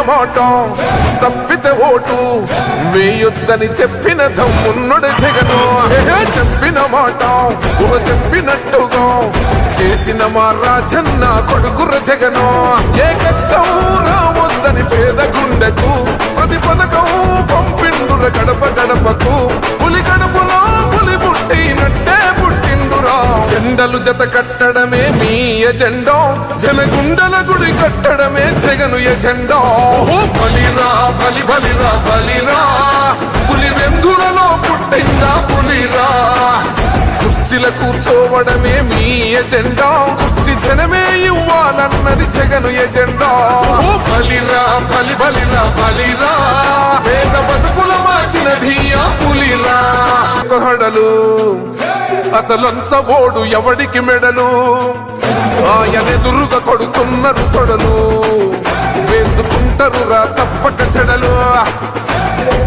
మాట తప్పితే ఓటు వేయొద్దని చెప్పిన దమ్మున్నడు జగను. చెప్పిన మాట చెప్పినట్టుగా చేసిన మా రాజన్న కొడుకుర జగను. ఏ కష్టం రావద్దని పేద గుండెకు ప్రతి పథకం పంపిండుర గడప గడపకు. పులి గడపలో పులి పుట్టినట్టే పుట్టిండురా. జెండలు జత కట్టడమే మీ ఎజెండా, జనగుండల గుడి కట్టడమే జగను ఎజెండా. బలిరా బలి బలిరా బలిరా, పులి వెందులలో పుట్టిందా పులిరా. కుర్చీల కూర్చోవడమే మీ ఎజెండా, కుర్చీ జనమే ఇవ్వాలన్నది జగను ఎజెండా. బలిరా బలి బలిరా బలిరా, పేద బతుకుల మార్చినది ఆ పులిరా. హడలు అసలంచబోడు ఎవడికి మెడలు, ఆయనెదురుగా కొడుతున్నారు తొడలు. వేసుకుంటారు రా తప్పక చెడలు.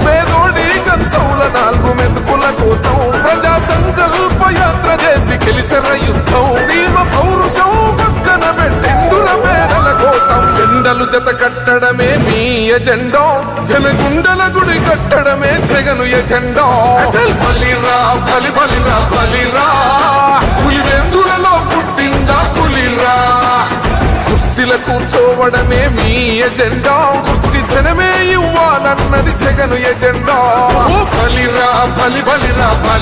పేదోడి కంచంల 4 మెతుకుల కోసం ప్రజా సంకల్ప యాత్ర చేసి గెలిసిన యుద్ధం. సీమ పౌరుషం పక్కన పెట్టిండుల పేదల కోసం. జెండలు జత కట్టడమే మీ ఎజెండా, జనగుండల గుడి కట్టడమే జగను ఎజెండా. బలిరా బలి బలిరా బలిరా, పులివెందులలో పుట్టిందా పులిరా. కుర్చీల కూర్చోవడమే మీ ఎజెండా, కుర్చీ జనమే ఇవ్వాలన్నది జగను ఎజెండా. బలిరా బలి బలిరా బలి.